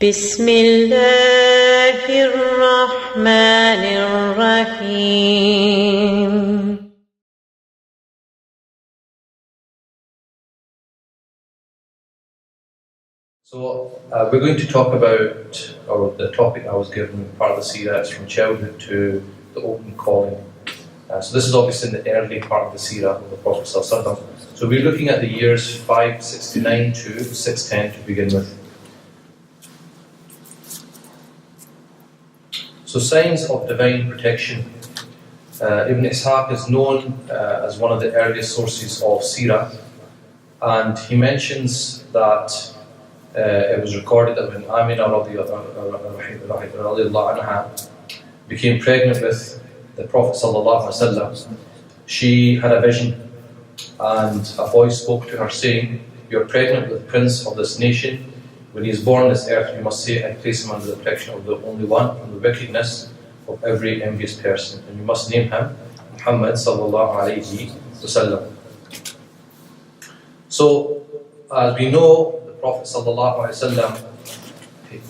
بسم الله الرحمن الرحيم. So we're going to talk about, or the topic I was given, part of the Seerah is from childhood to the open calling. So this is obviously in the early part of the Seerah of the Prophet ﷺ. So we're looking at the years 569 to 610 to begin with. So signs of divine protection. Ibn Ishaq is known as one of the earliest sources of Seerah, and he mentions that it was recorded that when Amina radiallahu anha became pregnant with the Prophet ﷺ, she had a vision, and a voice spoke to her saying, "You are pregnant with the prince of this nation. When he is born on this earth, you must say, I place him under the protection of the only one, from the wickedness of every envious person. And you must name him Muhammad sallallahu alayhi wasallam." So, as we know, the Prophet sallallahu alayhi wasallam,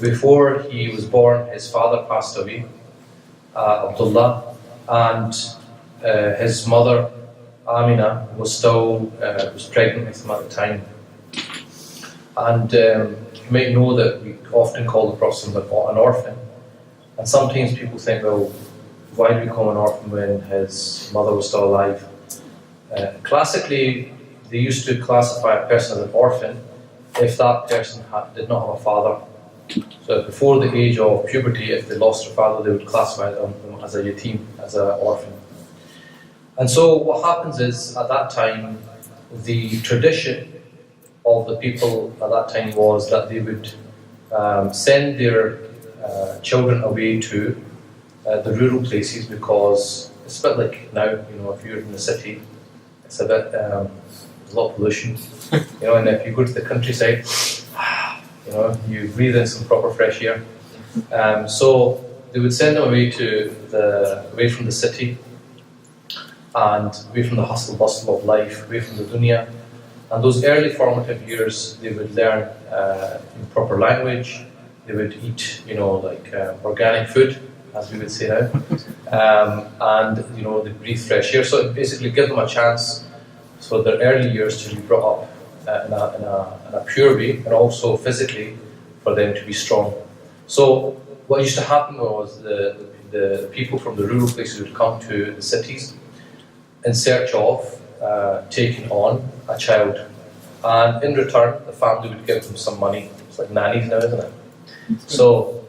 before he was born, his father passed away, Abdullah, and his mother, Amina, was still was pregnant with him at the time. And you might know that we often call the Prophet an orphan. And sometimes people think, well, why do we call an orphan when his mother was still alive? Classically, they used to classify a person as an orphan if that person did not have a father. So before the age of puberty, if they lost their father, they would classify them as a yatim, as an orphan. And so what happens is, at that time, the tradition of the people at that time was that they would send their children away to the rural places, because it's a bit like now, if you're in the city, it's a bit, there's a lot of pollution, and if you go to the countryside, you breathe in some proper fresh air. So they would send them away from the city, and away from the hustle bustle of life, away from the dunya. And those early formative years, they would learn proper language. They would eat, organic food, as we would say now, and they breathe fresh air. So it basically give them a chance for their early years to be brought up in a pure way, and also physically for them to be strong. So what used to happen was the people from the rural places would come to the cities in search of taking on a child, and in return the family would give them some money. It's like nannies now, isn't it? So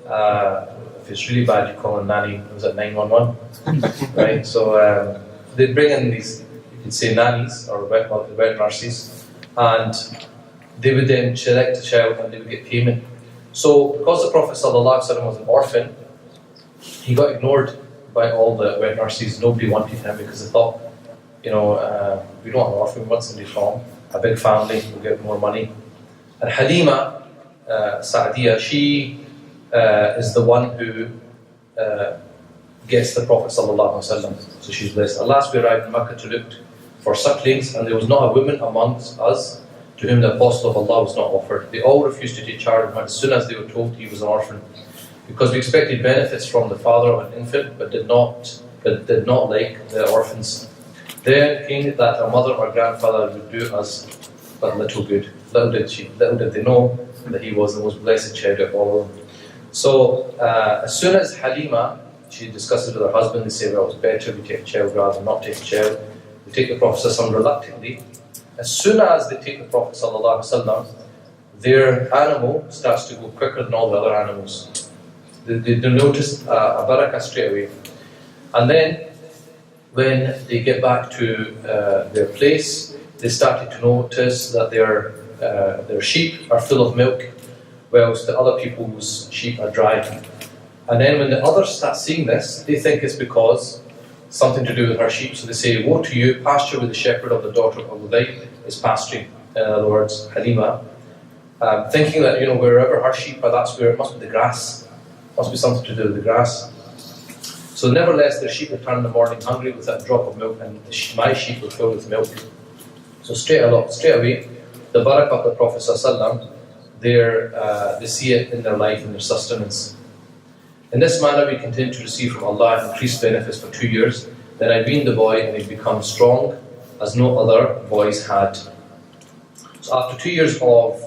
if it's really bad, you call a nanny. Was it 911? Right. So they'd bring in these, you could say, nannies or wet nurses, and they would then select a child and they would get payment. So because the Prophet ﷺ was an orphan, he got ignored by all the wet nurses. Nobody wanted him because they thought, we don't want an orphan, we want somebody strong, a big family, we'll get more money. And Halima Sa'diyah, she is the one who gets the Prophet ﷺ. So she's blessed. At last we arrived in Makkah to look for sucklings, and there was not a woman amongst us to whom the apostle of Allah was not offered. They all refused to take charge of him as soon as they were told he was an orphan, because we expected benefits from the father of an infant, but did not like the orphans. Then came that a mother or grandfather would do us but little good. Little did they know that he was the most blessed child of all of them. So as soon as Halima, she discusses with her husband, they say, well, it's better we take a child rather than not take a child. They take the Prophet ﷺ reluctantly. As soon as they take the Prophet ﷺ, their animal starts to go quicker than all the other animals. They notice a barakah straight away. And then when they get back to their place, they started to notice that their sheep are full of milk, whilst the other people's sheep are dry. And then when the others start seeing this, they think it's because something to do with her sheep. So they say, woe to you, pasture with the shepherd of the daughter of Uday is pasturing. In other words, Halima, thinking that wherever her sheep are, that's where it must be the grass. Must be something to do with the grass. So nevertheless, their sheep returned in the morning hungry with a drop of milk, and my sheep were filled with milk. So straight away, the barakah of the Prophet ﷺ, they see it in their life and their sustenance. In this manner, we continue to receive from Allah increased benefits for 2 years. Then I weaned the boy, and he became strong as no other boys had. So after 2 years of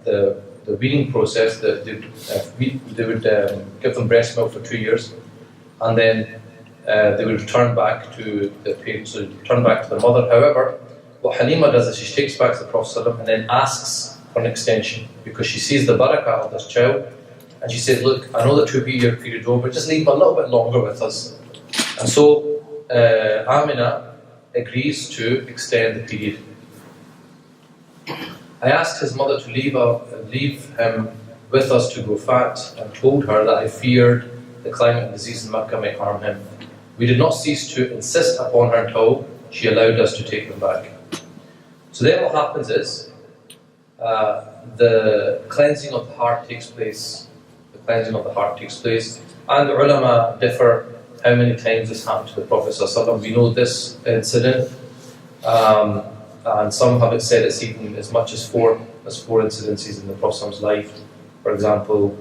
the weaning process, they would give them breast milk for 2 years, and then they would return back to the parents, so return back to their mother. However, what Halima does is she takes back to the Prophet ﷺ and then asks for an extension, because she sees the barakah of this child, and she says, look, I know the 2 year period is over, just leave him a little bit longer with us. And so Amina agrees to extend the period. I asked his mother to leave him with us to grow fat, and told her that I feared the climate and disease in Mecca might harm him. We did not cease to insist upon her until she allowed us to take him back. So then what happens is, the cleansing of the heart takes place. The cleansing of the heart takes place, and the ulama differ how many times this happened to the Prophet ﷺ. We know this incident, and some have said it's even as much as four incidences in the Prophet's life. For example,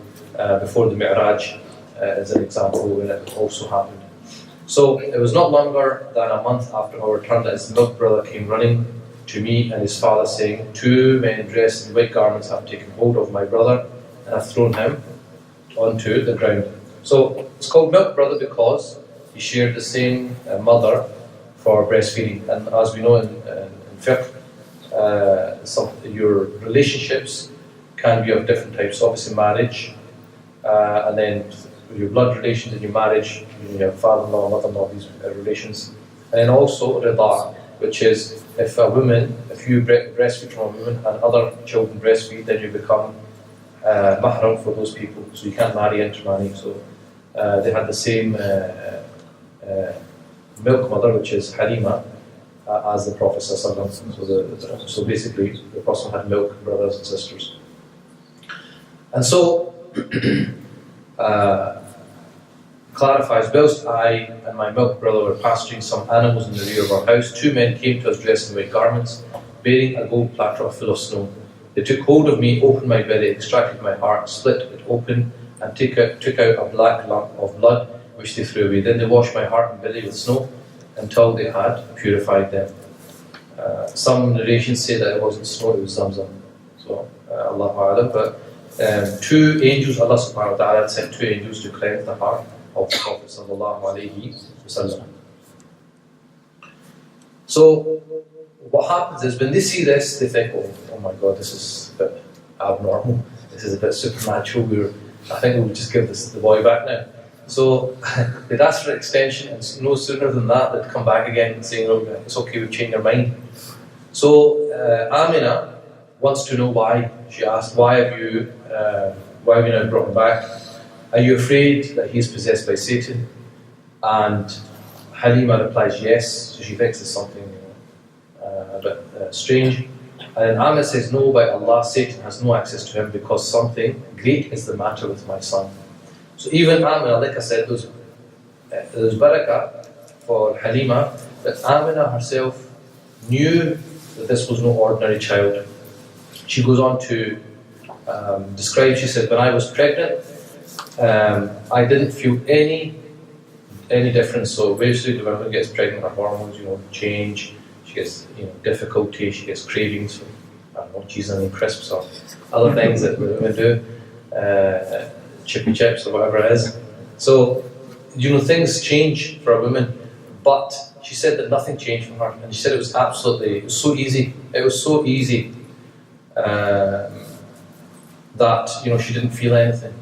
before the Mi'raj is an example when it also happened. So it was not longer than a month after our return that his milk brother came running to me and his father, saying, 2 men dressed in white garments have taken hold of my brother and have thrown him onto the ground. So it's called milk brother because he shared the same mother for breastfeeding. And as we know in fiqh, your relationships can be of different types. Obviously marriage, and then your blood relations in your marriage, you have father-in-law, mother-in-law, these relations. And then also rida, which is if you breastfeed from a woman and other children breastfeed, then you become mahram for those people. So you can't marry, intermarry. So they had the same milk mother, which is Halima, as the Prophet ﷺ. So basically, the Prophet had milk brothers and sisters. And so, clarifies, whilst I and my milk brother were pasturing some animals in the rear of our house, 2 men came to us dressed in white garments, bearing a gold platter full of snow. They took hold of me, opened my belly, extracted my heart, split it open, and took out a black lump of blood, which they threw away. Then they washed my heart and belly with snow until they had purified them. Some narrations say that it wasn't snow, it was zamzam. So, Allahu A'lam. But 2 angels, Allah subhanahu wa ta'ala sent 2 angels to cleanse the heart of the Prophet sallallahu alayhi wasallam. So, what happens is when they see this, they think, oh my God, this is a bit abnormal, this is a bit supernatural, I think we'll just give the boy back now. So they'd ask for an extension, and no sooner than that they'd come back again saying, oh, it's okay, we've changed our mind. So Amina wants to know why. She asked, why have you now brought him back? Are you afraid that he's possessed by Satan? And Halima replies, yes. So she thinks it's something a bit strange. And then Amina says, no, by Allah, Satan has no access to him, because something great is the matter with my son. So even Amina, like I said, there's barakah for Halima, but Amina herself knew that this was no ordinary child. She goes on to describe, she said, when I was pregnant, I didn't feel any difference. So basically, when a woman gets pregnant, her hormones, change. She gets, difficulty. She gets cravings for, I don't know, cheese and crisps or other things that women do, chippy chips or whatever it is. So, things change for a woman. But she said that nothing changed for her, and she said it was so easy. It was so easy that she didn't feel anything.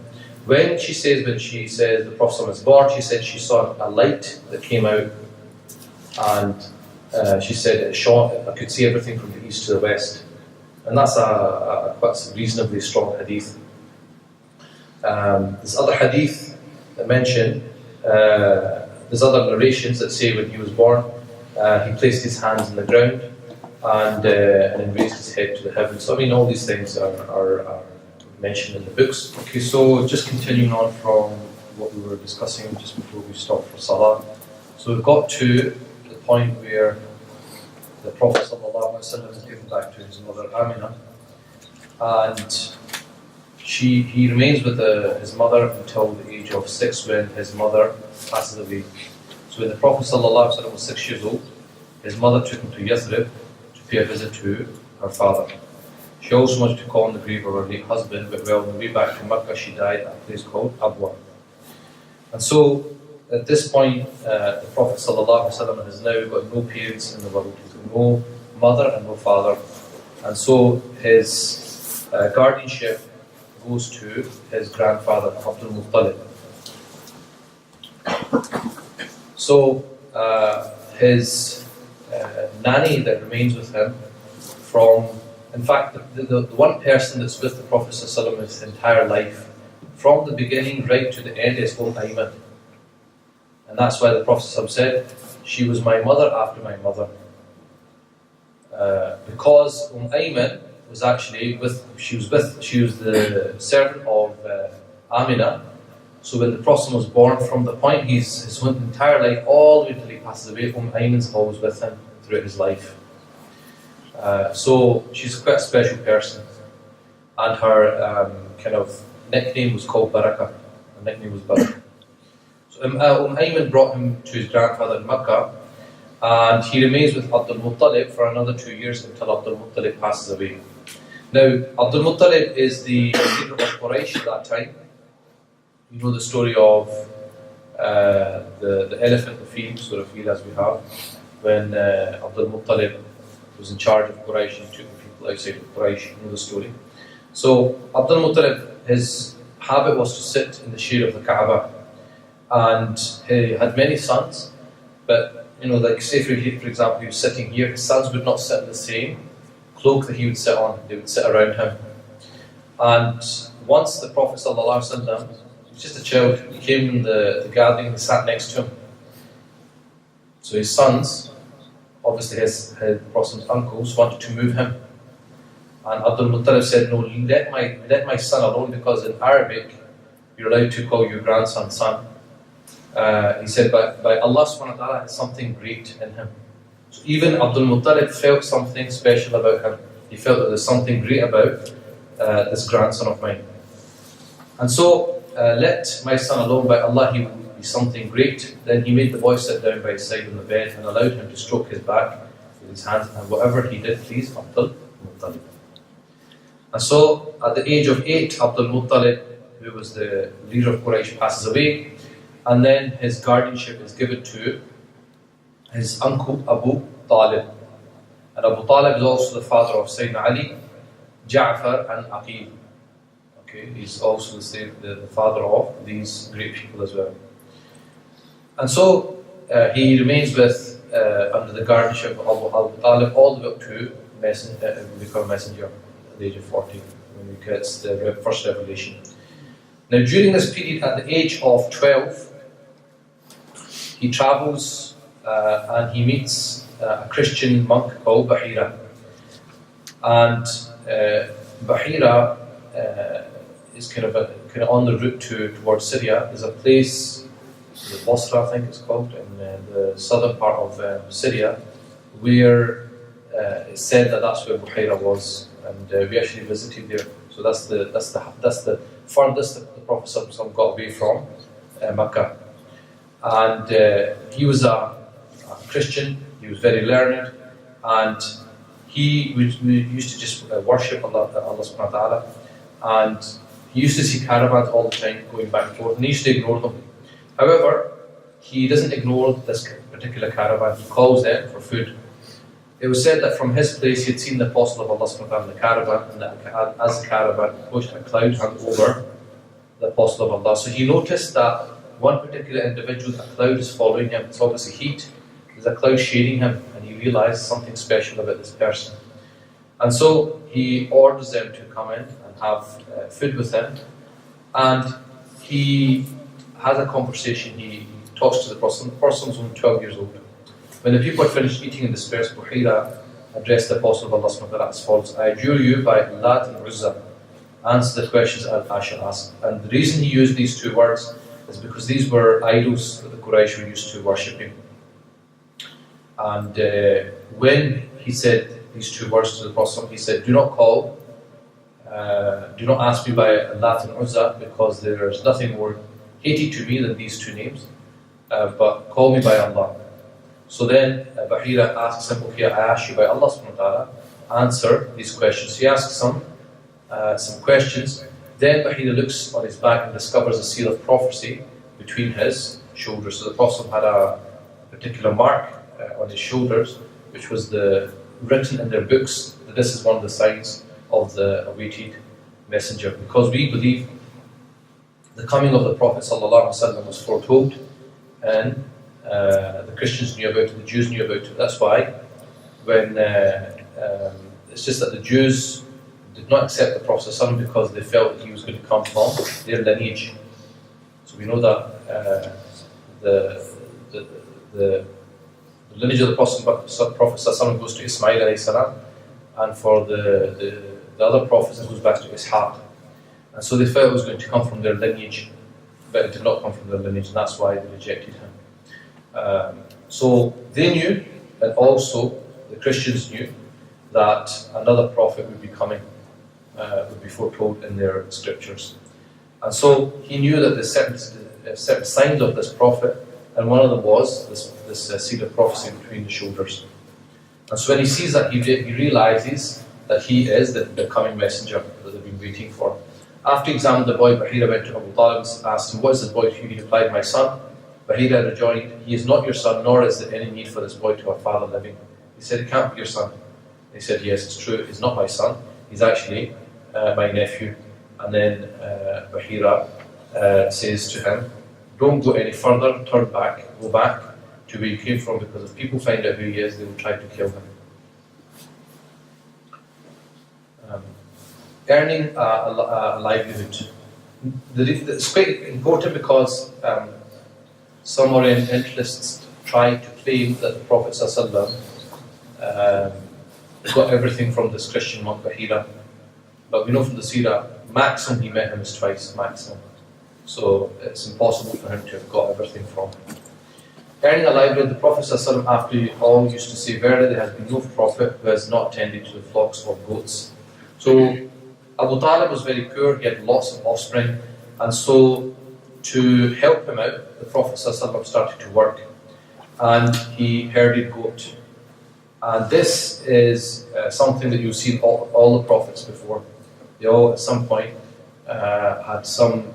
When she says the Prophet was born, she said she saw a light that came out, and she said it shone. I could see everything from the east to the west, and that's a quite reasonably strong hadith. There's other hadith that mention. There's other narrations that say when he was born, he placed his hands in the ground and then raised his head to the heavens. So all these things are mentioned in the books. Okay, so just continuing on from what we were discussing just before we stopped for Salah. So we've got to the point where the Prophet ﷺ is given back to his mother Amina, and he remains with his mother until the age of 6 when his mother passes away. So when the Prophet ﷺ was 6 years old, his mother took him to Yathrib to pay a visit to her father. She also wanted to call on the grave of her late husband, but on the way back to Mecca she died at a place called Abwa. And so at this point the Prophet ﷺ has now got no parents in the world. He's got no mother and no father. And so his guardianship goes to his grandfather Abdul Muttalib. So his nanny that remains with him from, in fact, the one person that's with the Prophet ﷺ his entire life, from the beginning right to the end, is Ayman. And that's why the Prophet ﷺ said, she was my mother after my mother. Because Ayman was actually she was the servant of Amina. So when the Prophet was born, from the point his entire life, all the way till he passes away, Ayman's always with him throughout his life. So she's quite a special person, and her kind of nickname was called Barakah. Her nickname was Barakah. So Ayman brought him to his grandfather in Mecca, and he remains with Abdul Muttalib for another 2 years until Abdul Muttalib passes away. Now, Abdul Muttalib is the leader of Quraysh at that time. You know the story of the elephant, the field, sort of field as we have, when Abdul Muttalib was in charge of Quraysh and took people outside of Quraysh. You know the story. So Abdul Muttalib, his habit was to sit in the shade of the Kaaba, and he had many sons, but like say for example, he was sitting here, his sons would not sit in the same cloak that he would sit on, they would sit around him. And once the Prophet ﷺ, he was just a child, he came in the gathering and sat next to him. So his sons, obviously his Prophet's uncles, wanted to move him. And Abdul Muttalib said, no, let my son alone, because in Arabic, you're allowed to call your grandson son. He said, by Allah subhanahu wa ta'ala has something great in him. So even Abdul Muttalib felt something special about him. He felt that there's something great about this grandson of mine. And so, let my son alone, by Allah he will be something great. Then he made the boy sit down by his side on the bed and allowed him to stroke his back with his hands, and whatever he did pleased Abdul Muttalib. And so, at the age of 8, Abdul Muttalib, who was the leader of Quraysh, passes away, and then his guardianship is given to his uncle Abu Talib. And Abu Talib is also the father of Sayyidina Ali, Ja'far and Aqil. Okay, he's also the father of these great people as well. And so he remains with under the guardianship of Abu Talib all the way up to become a messenger at the age of 14, when he gets the first revelation. Now during this period, at the age of 12, he travels and he meets a Christian monk called Bahira. And Bahira is kind of on the route towards Syria. There's a place, the Basra I think it's called, in the southern part of Syria, where it's said that that's where Bahira was, and we actually visited there. So that's the furthest that the Prophet got away from Mecca. And he was a Christian. He was very learned, and we used to just worship Allah subhanahu wa ta'ala, and he used to see caravans all the time going back and forth, and he used to ignore them. However, he doesn't ignore this particular caravan, he calls them for food. It was said that from his place he had seen the Apostle of Allah subhanahu wa ta'ala in the caravan, and that as the caravan approached, a cloud hung over the Apostle of Allah. So he noticed that one particular individual, a cloud is following him. It's obviously heat. There's a cloud shading him, and he realized something special about this person. And so he orders them to come in and have food with him, and he has a conversation. He talks to the person. The person was only 12 years old. When the people had finished eating and dispersed, Buhira addressed the Apostle of Allah subhanahu wa ta'ala as follows: I adjure you by Lat and Uzza, answer the questions I shall ask. And the reason he used these two words is because these were idols that the Quraysh were used to worshipping. And when he said these two words to the Prophet, he said, do not call do not ask me by Lat and Uzza, because there is nothing more hated to me than these two names, but call me by Allah. So then Bahira asks him, okay, I ask you by Allah subhanahu wa ta'ala, answer these questions. He asks some questions. Then Bahira looks on his back and discovers a seal of prophecy between his shoulders. So the Prophet had a particular mark on his shoulders, which was written in their books that this is one of the signs of the awaited messenger. Because we believe the coming of the Prophet ﷺ was foretold, and the Christians knew about it, the Jews knew about it. That's why when it's just that the Jews did not accept the Prophet ﷺ because they felt that he was going to come from their lineage. So we know that the lineage of the Prophet ﷺ goes to Ismail alayhi salam, and for the other prophets it goes back to Ishaq. And so they felt it was going to come from their lineage, but it did not come from their lineage, and that's why they rejected him. So they knew, and also the Christians knew, that another prophet would be coming, would be foretold in their scriptures. And so he knew that there's certain signs of this prophet, and one of them was this seed of prophecy between the shoulders. And so when he sees that, he realizes that he is the coming messenger that they've been waiting for. After he examined the boy, Bahira went to Abu Talib and asked him, "What is this boy to you?" He replied, "My son." Bahira rejoined, "He is not your son, nor is there any need for this boy to have father living." He said, "It can't be your son." He said, "Yes, it's true. He's not my son. He's actually my nephew." And then Bahira says to him, "Don't go any further, turn back, go back to where you came from, because if people find out who he is, they will try to kill him." Earning a livelihood. It's quite important because some Oriental interests try to claim that the Prophet ﷺ got everything from this Christian monk Bahira. But we know from the Seerah, maximum he met him is twice, maximum. So it's impossible for him to have got everything from him. Earning a livelihood, the Prophet ﷺ, after all, used to say, "Verily there has been no prophet who has not tended to the flocks of goats." So Abu Talib was very poor, he had lots of offspring, and so to help him out, the Prophet ﷺ started to work, and he herded goat. And this is something that you've seen all the prophets before. They all at some point had some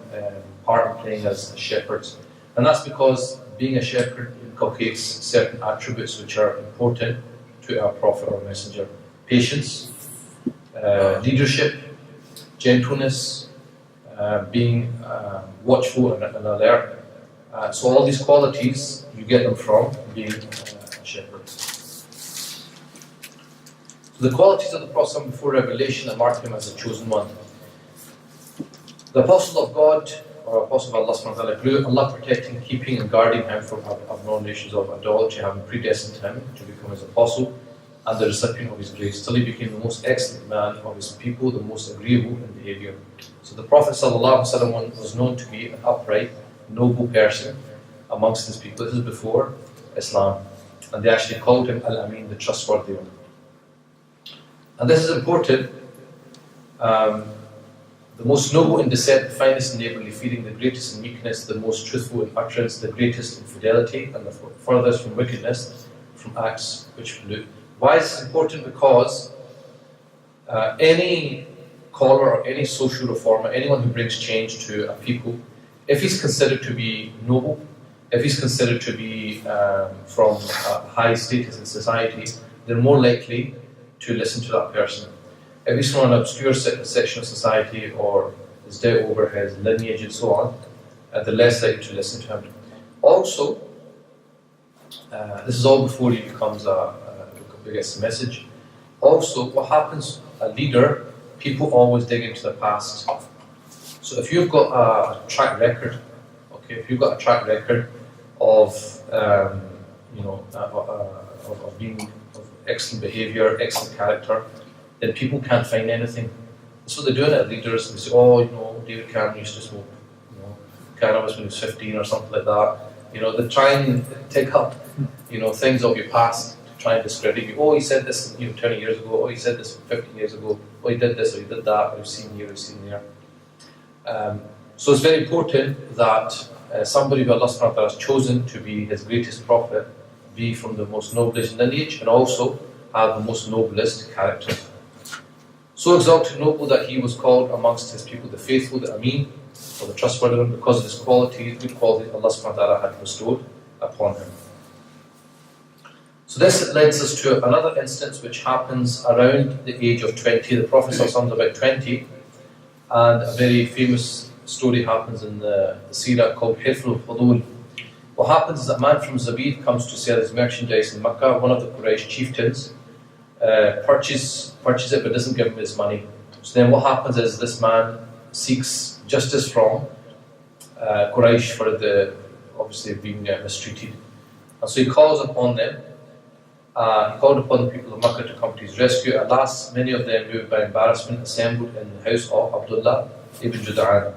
part in playing as shepherds. And that's because being a shepherd inculcates certain attributes which are important to our prophet or messenger. Patience, leadership, gentleness, being watchful and alert. So all these qualities, you get them from being a shepherd. So the qualities of the Prophet before revelation that mark him as a chosen one. The Apostle of God, or Apostle of Allah subhanahu wa ta'ala, grew, Allah protecting, keeping and guarding him from abominations of idolatry, having predestined him to become his apostle and the recipient of his grace, till he became the most excellent man of his people, the most agreeable in behavior. So the Prophet ﷺ was known to be an upright, noble person amongst his people. This is before Islam. And they actually called him Al-Amin, the trustworthy one. And this is important. The most noble in descent, the finest in neighbourly feeling, the greatest in meekness, the most truthful in utterance, the greatest in fidelity, and the furthest from wickedness, from acts which pollute. Why is this important? Because any caller or any social reformer, anyone who brings change to a people, if he's considered to be noble, if he's considered to be from a high status in society, they're more likely to listen to that person. If he's from an obscure section of society or is doubt over his lineage and so on, they're less likely to listen to him. Also, this is all before he becomes gets a message. Also, what happens, a leader, people always dig into the past. So if you've got a track record, okay, if you've got a track record of being of excellent behaviour, excellent character, then people can't find anything. That's what they're doing at leaders. They say, "Oh, David Cameron used to smoke, cannabis when he was 15 or something like that." They try and take up, things of your past to try and discredit you. "Oh, he said this, 20 years ago. Oh, he said this 50 years ago." he did this or he did that, we've seen here, we've seen there. So it's very important that somebody who Allah subhanahu wa ta'ala has chosen to be his greatest prophet be from the most noblest lineage and also have the most noblest character. So exalted and noble that he was called amongst his people the faithful, the Ameen, or the trustworthy one, because of his qualities, good qualities Allah subhanahu wa ta'ala had bestowed upon him. So this leads us to another instance which happens around the age of 20. The Prophet is about 20, and a very famous story happens in the Seerah called Hirful Fudul. What happens is a man from Zabid comes to sell his merchandise in Makkah. One of the Quraysh chieftains purchases it but doesn't give him his money. So then what happens is this man seeks justice from Quraysh for the obviously being mistreated. And so he calls upon them. He called upon the people of Makkah to come to his rescue. At last, many of them, moved by embarrassment, assembled in the house of Abdullah ibn Jud'an.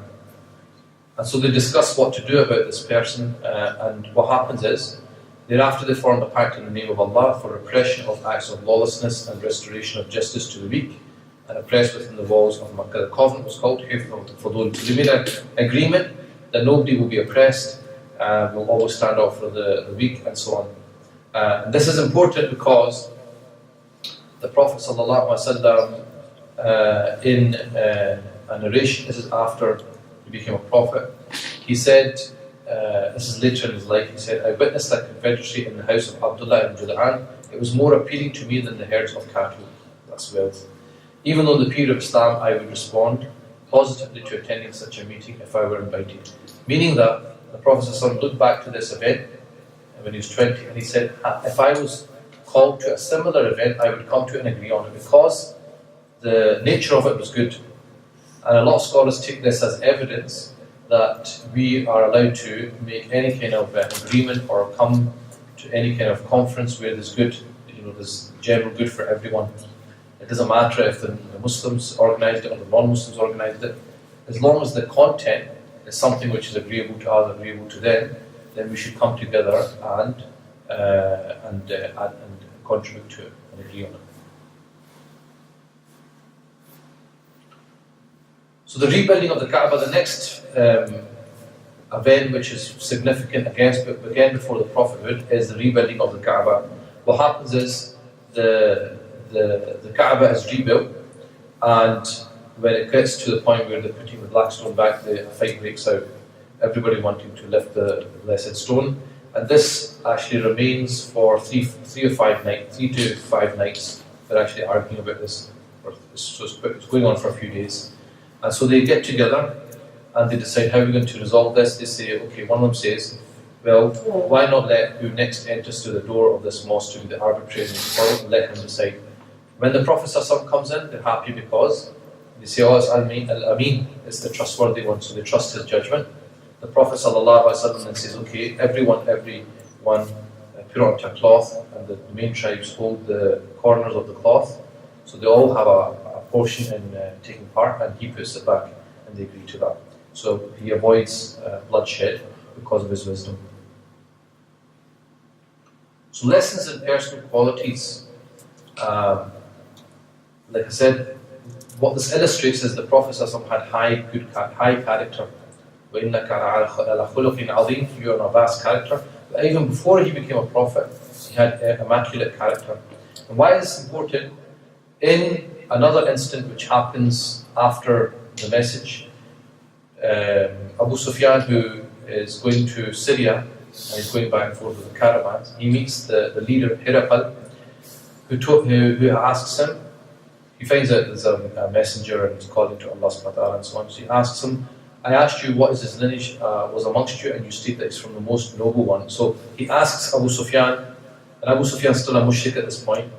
And so they discuss what to do about this person, and what happens is, thereafter they form a pact in the name of Allah for repression of acts of lawlessness and restoration of justice to the weak, and oppressed within the walls of Makkah. The covenant was called Hirful Fudul. They made an agreement that nobody will be oppressed, will always stand up for the weak, and so on. And this is important because the Prophet ﷺ, in a narration, this is after he became a prophet, he said, this is later in his life, he said, I witnessed that confederacy in the house of Abdullah ibn Jud'an. It was more appealing to me than the herds of cattle. That's wealth. Even though in the period of Islam I would respond positively to attending such a meeting if I were invited. Meaning that the Prophet ﷺ looked back to this event when he was 20, and he said, if I was called to a similar event, I would come to it and agree on it, because the nature of it was good. And a lot of scholars take this as evidence that we are allowed to make any kind of agreement or come to any kind of conference where there's good, there's general good for everyone. It doesn't matter if the Muslims organised it or the non-Muslims organised it. As long as the content is something which is agreeable to us, agreeable to them, then we should come together and contribute to it and agree on it. So the rebuilding of the Kaaba, the next event which is significant again before the prophethood, is the rebuilding of the Kaaba. What happens is the Kaaba is rebuilt, and when it gets to the point where they're putting the black stone back, a fight breaks out. Everybody wanting to lift the blessed stone, and this actually remains for 3 to 5 nights. They're actually arguing about this, so it's going on for a few days. And so they get together and they decide how we're going to resolve this. They say, okay, one of them says, well, why not let who next enters to the door of this mosque to be the arbitrator and let him decide. When the Prophet ﷺ comes in, they're happy because they say, oh, it's Al-Ameen, it's the trustworthy one, so they trust his judgment. The Prophet ﷺ then says, okay, everyone put onto a cloth, and the main tribes hold the corners of the cloth, so they all have a portion in taking part, and he puts it back, and they agree to that. So he avoids bloodshed because of his wisdom. So lessons in personal qualities. Like I said, what this illustrates is the Prophet ﷺ had high character. وَإِنَّكَ عَلَى خُلُقٍ عَظِيمٍ. You are a vast character. But even before he became a prophet, he had immaculate character. And why is this important? In another incident which happens after the message, Abu Sufyan, who is going to Syria, and he's going back and forth with the caravans, he meets the leader, Hiraqal, who asks him, he finds that there's a messenger and he's calling to Allah subhanahu wa ta'ala and so on. So he asks him, I asked you what is his lineage was amongst you, and you state that he's from the most noble one. So he asks Abu Sufyan, and Abu Sufyan is still a mushrik at this point.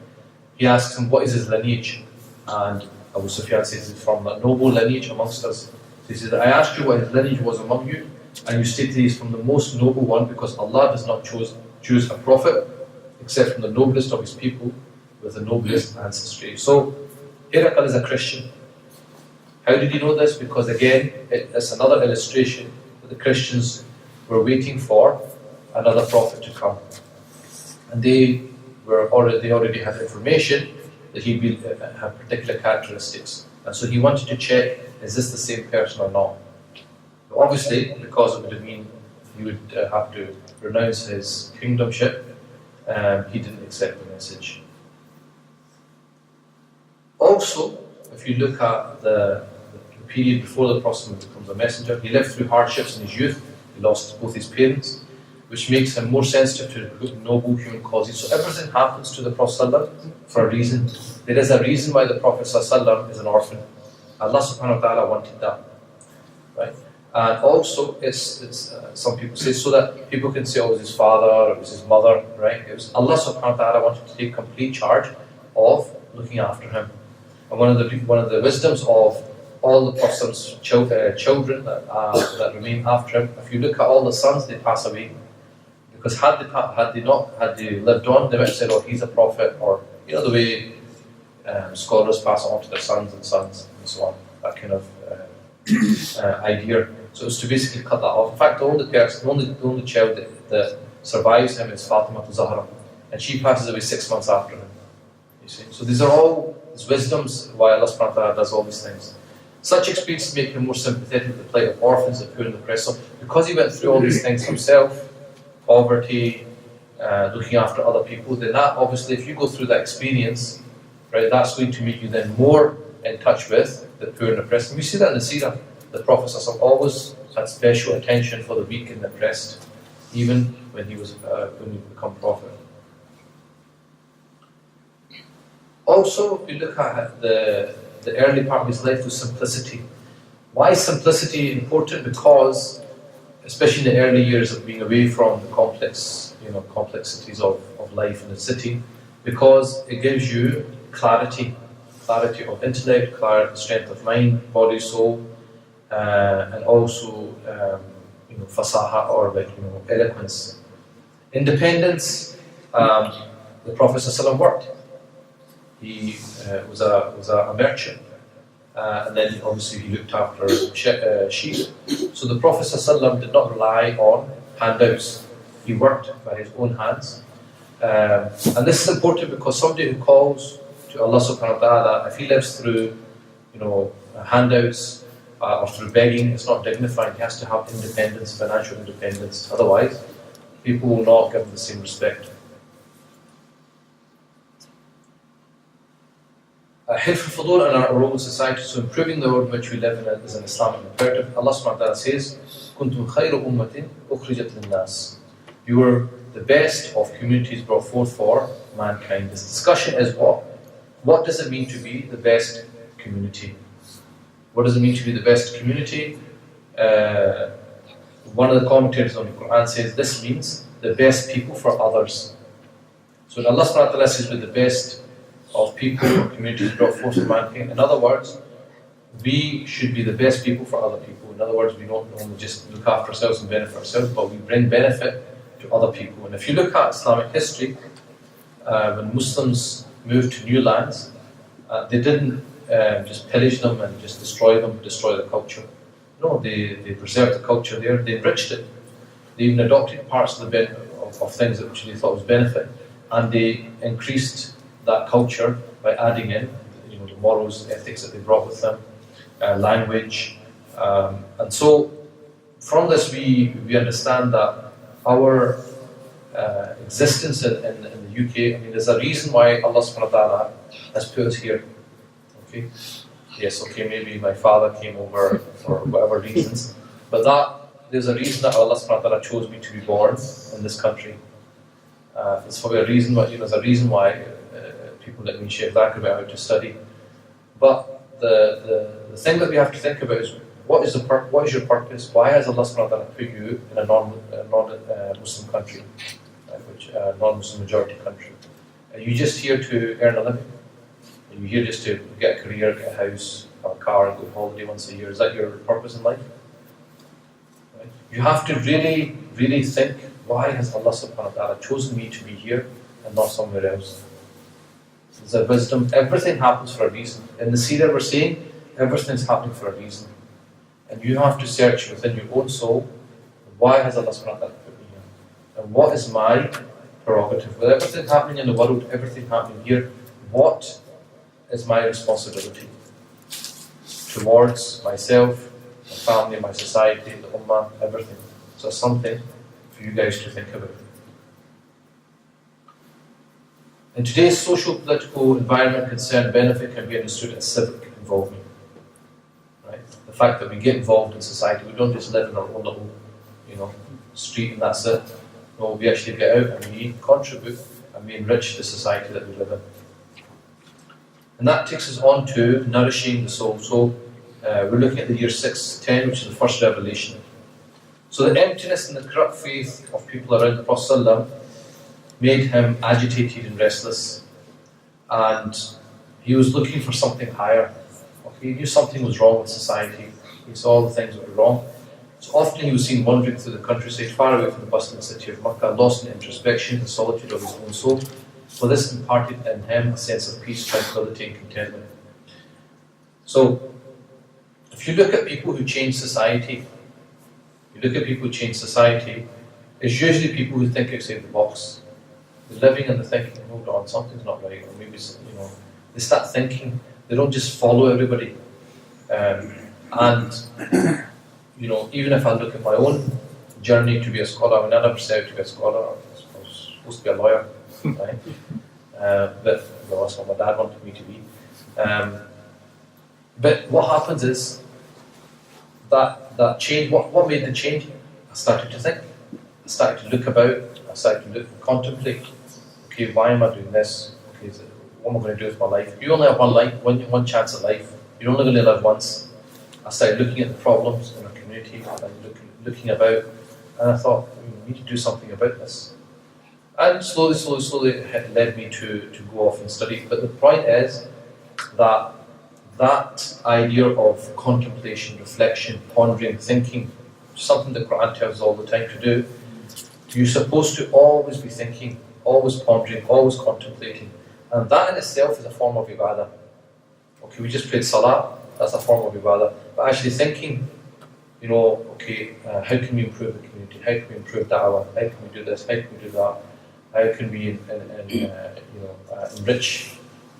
He asks him, what is his lineage? And Abu Sufyan says, he's from a noble lineage amongst us. So he says, I asked you what his lineage was among you, and you stated he's from the most noble one, because Allah does not choose a prophet except from the noblest of his people with the noblest ancestry. So Hiraqal is a Christian. How did he know this? Because again, it's another illustration that the Christians were waiting for another prophet to come. And they already had information that he'd be, have particular characteristics. And so he wanted to check, is this the same person or not? But obviously, because it would have mean he would have to renounce his kingdomship, he didn't accept the message. Also, if you look at the period before the Prophet becomes a messenger, he lived through hardships in his youth. He lost both his parents, which makes him more sensitive to noble human causes. So everything happens to the Prophet for a reason. There is a reason why the Prophet is an orphan. Allah subhanahu wa ta'ala wanted that. Right? And also, it's some people say, so that people can say, oh, it was his father, or it was his mother, right? It was Allah subhanahu wa ta'ala wanted to take complete charge of looking after him. And one of the wisdoms of all the Prophet's children that remain after him, if you look at all the sons, they pass away. Because had they lived on, they might have said, oh, he's a prophet, or you know the way scholars pass on to their sons and so on, that kind of idea. So it's to basically cut that off. In fact, the only child that survives him is Fatima Zahra, and she passes away 6 months after him. You see, so these are all wisdoms why Allah subhanahu wa ta'ala does all these things. Such experiences make him more sympathetic with the plight of orphans, the poor, and the oppressed. So because he went through all these things himself, poverty, looking after other people, then that obviously, if you go through that experience, right, that's going to make you then more in touch with the poor and oppressed. And we see that in the Seerah. The Prophet always had special attention for the weak and the oppressed, even when he became prophet. Also, if you look at the early part of his life was simplicity. Why is simplicity important? Because, especially in the early years of being away from the complexities of life in the city, because it gives you clarity of intellect, clarity, strength of mind, body, soul, and also fasaha, or eloquence. Independence. The Prophet ﷺ worked. He was a merchant, and then obviously he looked after sheep. So the Prophet ﷺ did not rely on handouts. He worked by his own hands. And this is important because somebody who calls to Allah subhanahu wa ta'ala, if he lives through handouts or through begging, it's not dignified. He has to have independence, financial independence. Otherwise, people will not give him the same respect. Hilf al-Fudul in our role in society, so improving the world in which we live in is an Islamic imperative. Allah subhanahu wa ta'ala says, كُنْتُمْ خَيْرُ أُمَّةٍ أُخْرِجَتْ لِلنَّاسِ. You were the best of communities brought forth for mankind. This discussion is what? What does it mean to be the best community? What does it mean to be the best community? One of the commentators on the Quran says this means the best people for others. So when Allah subhanahu wa ta'ala says we're the best of people or communities brought forth for mankind, in other words, we should be the best people for other people. In other words, we don't only just look after ourselves and benefit ourselves, but we bring benefit to other people. And if you look at Islamic history, when Muslims moved to new lands, they didn't just pillage them and just destroy the culture. No, they preserved the culture there, they enriched it. They even adopted parts of things which they thought was benefit, and they increased that culture by adding in the morals, ethics that they brought with them, language. And so from this we understand that our existence in the UK, there's a reason why Allah subhanahu wa ta'ala has put us here. Okay? Yes, okay, maybe my father came over for whatever reasons, but there's a reason that Allah subhanahu wa ta'ala chose me to be born in this country. There's probably a reason why, there's a reason why people like me, Sheikh, went out to study. But the thing that we have to think about is what is your purpose? Why has Allah subhanahu wa ta'ala put you in a non-Muslim country, which non-Muslim majority country? Are you just here to earn a living? Are you here just to get a career, get a house, have a car, and go on holiday once a year? Is that your purpose in life? Right? You have to really, really think, why has Allah subhanahu wa ta'ala chosen me to be here and not somewhere else? There's a wisdom. Everything happens for a reason. In the Seerah we're saying, everything's happening for a reason. And you have to search within your own soul, why has Allah subhanahu wa ta'ala put me here? And what is my prerogative? With everything happening in the world, everything happening here, what is my responsibility towards myself, my family, my society, the ummah, everything. So it's something for you guys to think about. In today's social political environment, concern benefit can be understood as civic involvement. Right? The fact that we get involved in society, we don't just live in our own little, street and that's it. No, we actually get out and we contribute and we enrich the society that we live in. And that takes us on to nourishing the soul. So we're looking at the year 610, which is the first revelation. So the emptiness and the corrupt faith of people around the Prophet ﷺ made him agitated and restless. And he was looking for something higher. Okay, he knew something was wrong with society. He saw all the things that were wrong. So often he was seen wandering through the countryside, far away from the bustling city of Makkah, lost in introspection and solitude of his own soul. For this imparted in him a sense of peace, tranquility, and contentment. So, if you look at people who change society, it's usually people who think outside the box. They're living and they're thinking, hold on, something's not right, or maybe they start thinking. They don't just follow everybody. Even if I look at my own journey to be a scholar, I never set out to be a scholar. I was supposed to be a lawyer, right? But that's what my dad wanted me to be. But what happens is that change. What made the change? I started to think. I started to look about. I started to look and contemplate. Okay, why am I doing this? Okay, what am I going to do with my life? You only have one life, one chance at life. You're only going to live once. I started looking at the problems in our community, and looking about, and I thought, we need to do something about this. And slowly it led me to go off and study. But the point is that idea of contemplation, reflection, pondering, thinking, something that Quran tells us all the time to do. You're supposed to always be thinking, always pondering, always contemplating. And that in itself is a form of ibadah. Okay, we just prayed salah, that's a form of ibadah. But actually thinking, how can we improve the community? How can we improve da'wah? How can we do this? How can we do that? How can we enrich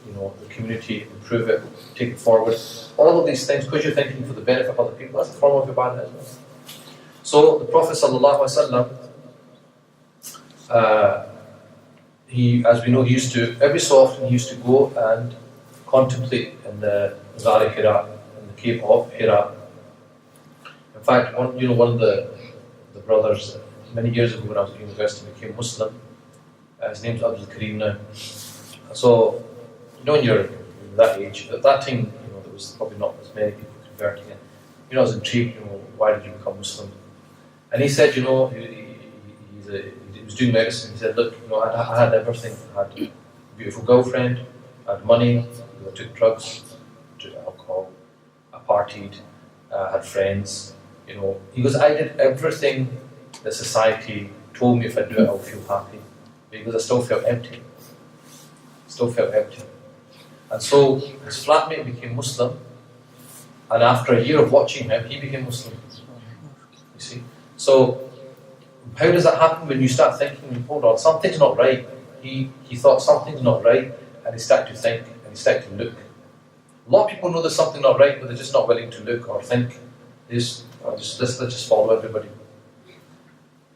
the community, improve it, take it forward? All of these things, because you're thinking for the benefit of other people, that's a form of ibadah as well. So the Prophet ﷺ, as we know, he used to, every so often he used to go and contemplate in the Ghar Hira, in the cave of Hira. In fact, one of the brothers, many years ago when I was at university, became Muslim. His name's Abdul Kareem now. So, when you're that age, at that time, there was probably not as many people converting it. I was intrigued, why did you become Muslim? And he said, he was doing medicine. He said, look, I had everything. I had a beautiful girlfriend, I had money, I took drugs, I took alcohol, I partied, I had friends. He goes, I did everything that society told me if I do it, I'll feel happy. Because I still felt empty. And so his flatmate became Muslim, and after a year of watching him, he became Muslim. You see? So, how does that happen when you start thinking, hold on, something's not right? He thought something's not right, and he started to think, and he started to look. A lot of people know there's something not right, but they're just not willing to look or think. Let's just follow everybody.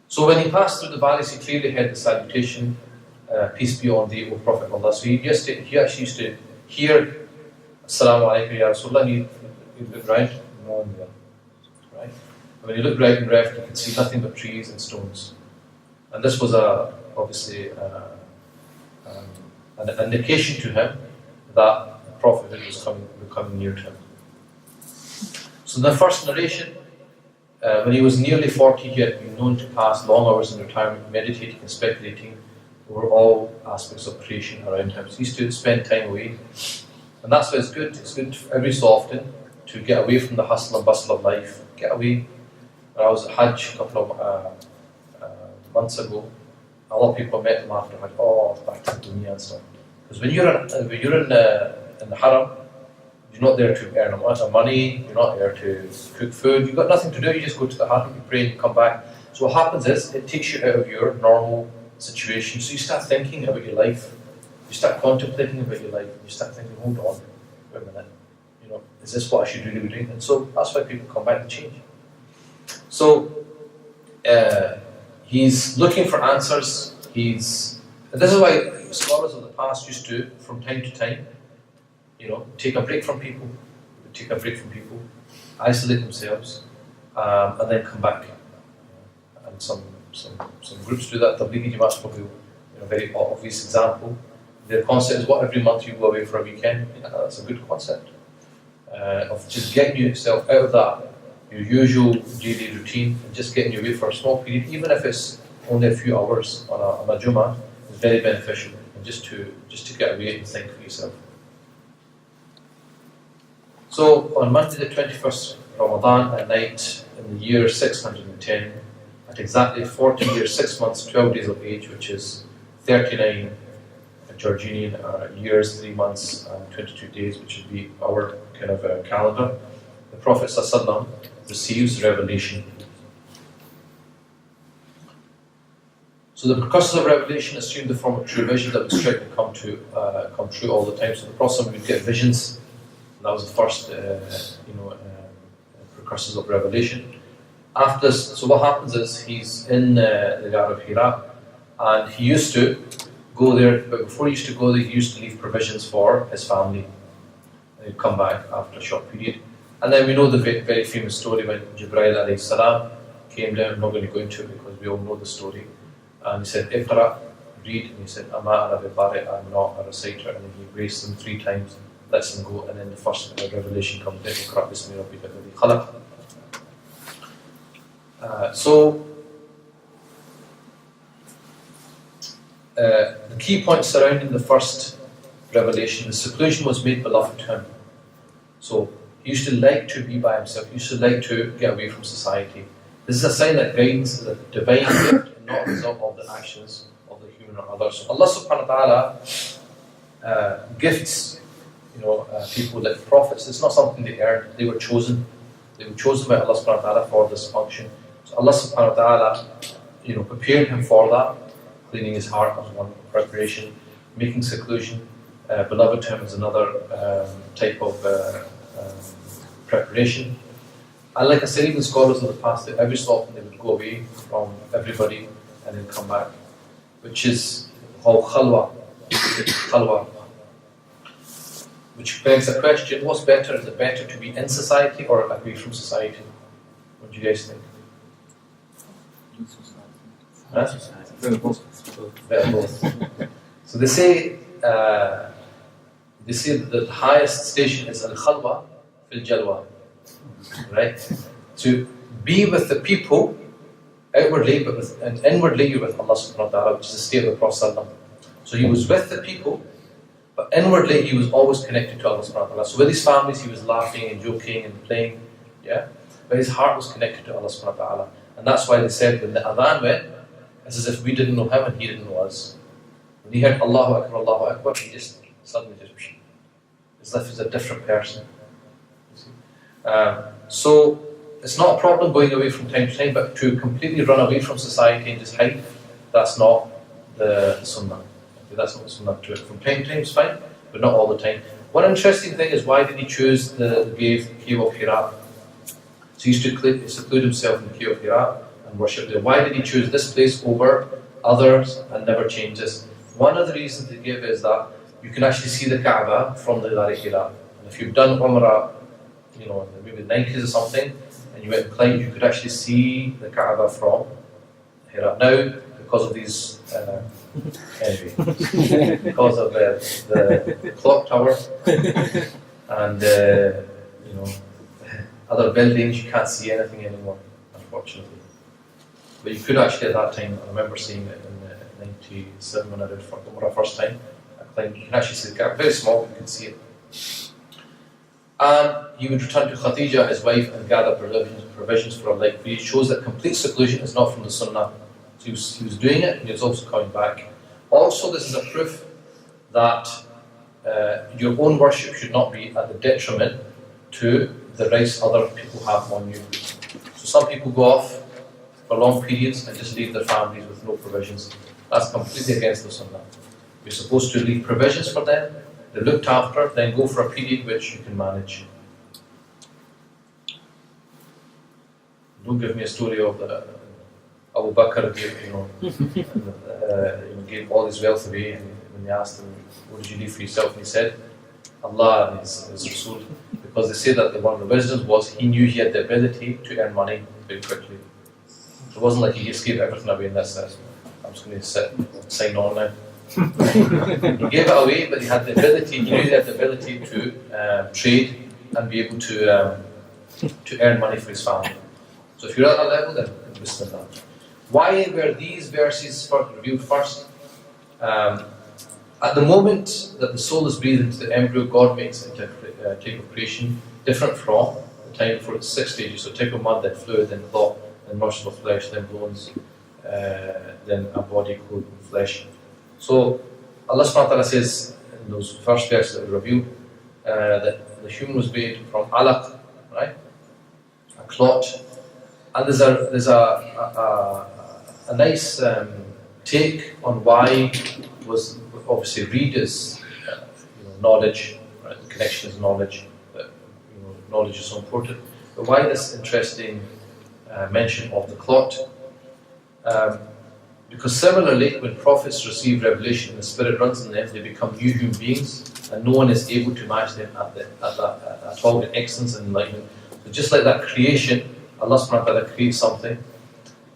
So when he passed through the valleys, he clearly heard the salutation, peace be on thee, O Prophet of Allah. So he actually used to hear, Assalamu alaikum ya Rasulullah, and he'd look round, no one there. Right? And when he looked right and left, he could see nothing but trees and stones. And this was obviously an indication to him that the Prophet was becoming near to him. So in the first narration, when he was nearly 40, he had been known to pass long hours in retirement, meditating and speculating over all aspects of creation around him. So he used to spend time away. And that's why it's good. It's good every so often to get away from the hustle and bustle of life. Get away. When I was at Hajj a couple of months ago, a lot of people met him after Hajj. Oh, back to dunya and stuff. Because when you're in the haram, you're not there to earn a lot of money, you're not there to cook food, you've got nothing to do, you just go to the haram, you pray and you come back. So what happens is, it takes you out of your normal situation, so you start thinking about your life, you start contemplating about your life, and you start thinking, hold on, wait a minute, is this what I should really be doing? And so that's why people come back to change. So he's looking for answers. And this is why scholars of the past used to, from time to time, take a break from people, isolate themselves, and then come back. And some groups do that. Tablighi Jamaat is probably a very obvious example. Their concept is, every month you go away for a weekend. That's a good concept of just getting yourself out of that, your usual daily routine, and just getting you away for a small period, even if it's only a few hours on a Jummah, is very beneficial. And just to get away and think for yourself. So on Monday the 21st Ramadan at night in the year 610, at exactly 14 years, 6 months, 12 days of age, which is 39 Georgian years, 3 months, and 22 days, which would be our kind of calendar, the Prophet ﷺ receives revelation. So the precursors of revelation assumed the form of true vision that would strictly come true all the time. So the Prophet would get visions. That was the first, precursors of revelation. After this, so what happens is he's in the Gar of Hira, and he used to go there. But before he used to go there, he used to leave provisions for his family. And he'd come back after a short period. And then we know the very, very famous story when Jibreel alayhi salam came down. I'm not going to go into it because we all know the story. And he said, "Iqra, read." And he said, "Ama ana bi-qari', I'm not a reciter." And then he erased them 3 times. Lets them go, and then the first revelation comes in. Iqra bismi rabbika alladhi khalaq. The key points surrounding the first revelation: the seclusion was made beloved to him. So he used to like to be by himself. He used to like to get away from society. This is a sign that guidance is a divine gift and not a result of the actions of the human or others. So Allah subhanahu wa ta'ala gifts people like prophets. It's not something they earned. They were chosen. They were chosen by Allah subhanahu wa ta'ala for this function. So Allah subhanahu wa ta'ala, prepared him for that. Cleaning his heart was one preparation. Making seclusion beloved to him is another type of preparation. And like I said, even scholars of the past, every so often they would go away from everybody and then come back, which is called khalwa. Which begs the question, what's better? Is it better to be in society or away from society? What do you guys think? Better both. So they say that the highest station is al-khalwa fil jalwa. Right? To be with the people outwardly, and inwardly you're with Allah subhanahu wa ta'ala, which is the state of the Prophet. So he was with the people, but inwardly he was always connected to Allah subhanahu wa ta'ala. So with his families he was laughing and joking and playing, but his heart was connected to Allah subhanahu wa ta'ala. And that's why they said when the adhan went, it's as if we didn't know him and he didn't know us. When he heard Allahu Akbar, he just suddenly as if he's a different person. So it's not a problem going away from time to time, but to completely run away from society and just hide, that's not the sunnah. That's not the sunnah to it. From time to time is fine, but not all the time. One interesting thing is, why did he choose the cave of Hira? So he used to seclude himself in the cave of Hira and worship there. Why did he choose this place over others and never change this? One of the reasons they give is that you can actually see the Kaaba from the Ghar Hira. And if you've done Umrah, maybe the 90s or something, and you went and climbed, you could actually see the Kaaba from Hira. Now, because of these, because of the clock tower and other buildings, you can't see anything anymore, unfortunately. But you could actually at that time, I remember seeing it in 97 when I did Umrah first time. I climbed, you can actually see the Kaaba, very small, but you can see it. And he would return to Khadija, his wife, and gather provisions for a life. It shows that complete seclusion is not from the Sunnah. So he was doing it, and he was also coming back. Also, this is a proof that your own worship should not be at the detriment to the rights other people have on you. So some people go off for long periods and just leave their families with no provisions. That's completely against the Sunnah. You're supposed to leave provisions for them, they're looked after, then go for a period which you can manage. Don't give me a story of Abu Bakr gave all his wealth away, and when they asked him, what did you leave for yourself? And he said, Allah and his Rasul. Because they say that one of the wisdoms was he knew he had the ability to earn money very quickly. It wasn't like he just gave everything away and that's it. I'm just going to sit and sign on now. He gave it away, but he had the ability, he knew he had the ability to trade and be able to earn money for his family. So if you're at that level, then Bismillah. Why were these verses reviewed first? At the moment that the soul is breathed into the embryo, God makes it into a type of creation different from the time before its 6 stages. So type of mud, then fluid, then thought, then morsel of flesh, then bones, then a body, clothed in flesh. So Allah subhanahu wa ta'ala says in those first verses that we reviewed that the human was made from alaq, right? A clot. And there's a nice take on why was obviously read is knowledge, right? The connection is knowledge. That knowledge is so important. But why this interesting mention of the clot? Because similarly, when prophets receive revelation and the Spirit runs in them, they become new human beings, and no one is able to match them at all in excellence and enlightenment. So just like that creation, Allah subhanahu wa ta'ala creates something.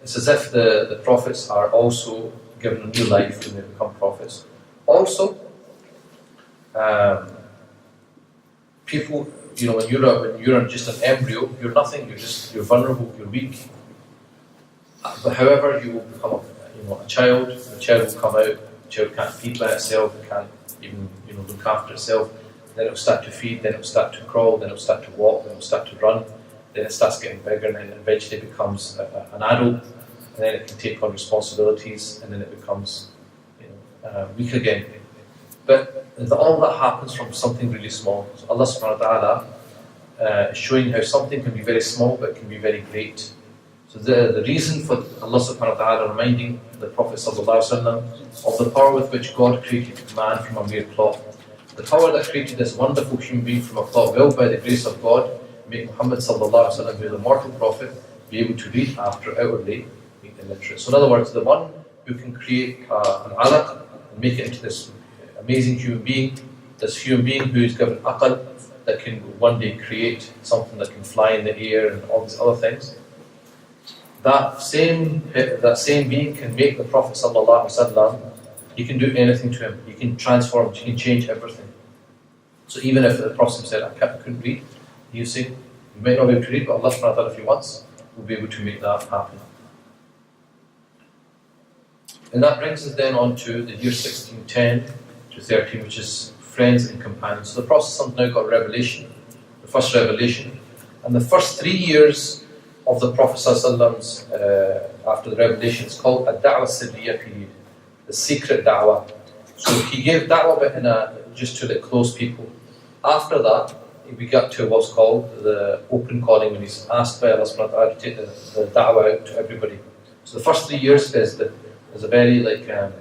It's as if the prophets are also given a new life when they become prophets. Also, people, when you're just an embryo, you're nothing. You're vulnerable. You're weak. But however, you will become a child. The child will come out. The child can't feed by itself. Can't even look after itself. Then it will start to feed. Then it will start to crawl. Then it will start to walk. Then it will start to run. Then it starts getting bigger, and then eventually it becomes an adult, and then it can take on responsibilities, and then it becomes weak again. But all that happens from something really small. So Allah subhanahu wa ta'ala is showing how something can be very small but can be very great. So the reason for Allah subhanahu wa ta'ala reminding the Prophet sallallahu alaihi wasallam of the power with which God created man from a mere clot, the power that created this wonderful human being from a clot, will by the grace of God make Muhammad sallallahu alaihi wasallam, who is the mortal prophet, be able to read after outwardly being illiterate. So in other words, the one who can create an alaq and make it into this amazing human being, this human being who is given aql, that can one day create something that can fly in the air and all these other things. That same being can make the Prophet sallallahu alaihi wasallam. He can do anything to him. He can transform. He can change everything. So even if the Prophet said, "I couldn't read," you see, you might not be able to read, but Allah subhanahu wa ta'ala, if He wants, will be able to make that happen. And that brings us then on to the year 1610 to 13, which is friends and companions. So the Prophet now got revelation, the first revelation, and the first 3 years of the Prophet after the revelation is called a da'wah sirriya period, the secret da'wah. So he gave da'wah but just to close people. After that, we got to what's called the open calling, when he's asked by Allah subhanahu wa ta'ala to take the da'wah out to everybody. So the first 3 years is a very a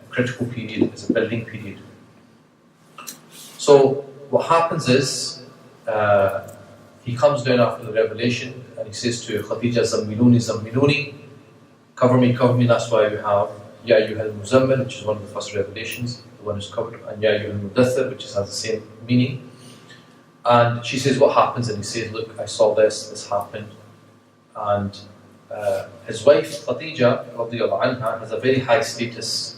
critical period, it's a building period. So what happens is he comes down after the revelation and he says to Khadija, Zammiluni, cover me, that's why we have Ya Ayyuhal Muzammil, which is one of the first revelations, the one who's covered, and Ya Ayyuhal Mudaththir, which has the same meaning. And she says what happens, and he says, look, I saw this happened. And his wife, Khadija, radiallahu anha, has a very high status,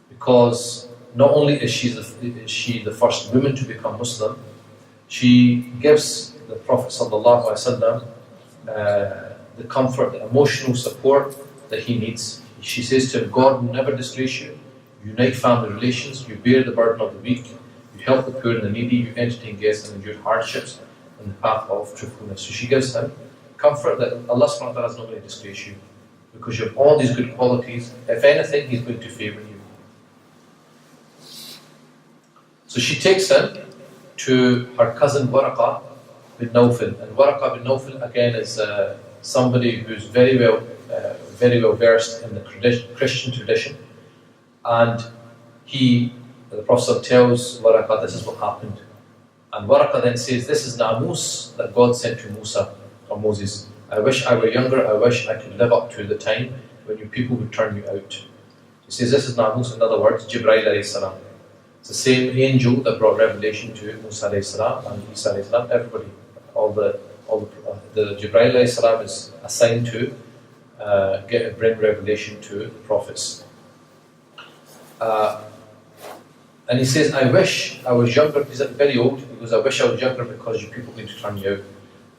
because not only is she the first woman to become Muslim, she gives the Prophet sallallahu alaihi wasallam the comfort, the emotional support that he needs. She says to him, God will never disgrace you, you unite family relations, you bear the burden of the weak, you help the poor and the needy, you entertain guests and endure hardships in the path of truthfulness. So she gives him comfort that Allah subhanahu wa ta'ala is not going to disgrace you, because you have all these good qualities. If anything, He's going to favour you. So she takes him to her cousin Waraqah bin Nawfal. And Waraqah bin Nawfal again is somebody who's very well versed in the Christian tradition. And the Prophet tells Waraqah, this is what happened. And Waraqah then says, this is Namus that God sent to Musa or Moses. I wish I were younger, I wish I could live up to the time when your people would turn you out. He says this is Namus, in other words, Jibreel alayhi salam. It's the same angel that brought revelation to Musa alayhi salam and Isa alayhi salam, everybody. The Jibreel alayhi salam is assigned to bring revelation to the prophets. And he says, I wish I was younger. He's very old. He goes, I wish I was younger because your people need to turn you out.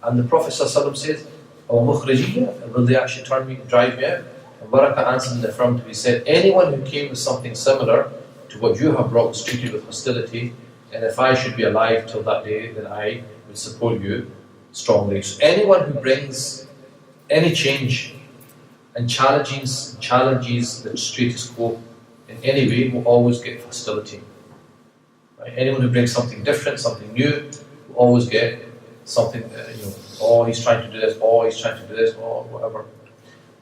And the Prophet ﷺ says, oh, mukhrijiyya, will they actually drive me out? And Waraqah answered in the affirmative. He said, anyone who came with something similar to what you have brought was treated with hostility, and if I should be alive till that day, then I would support you strongly. So anyone who brings any change and challenges the status quo in any way will always get hostility. Right? Anyone who brings something different, something new, will always get something, oh, he's trying to do this, oh, he's trying to do this, or whatever.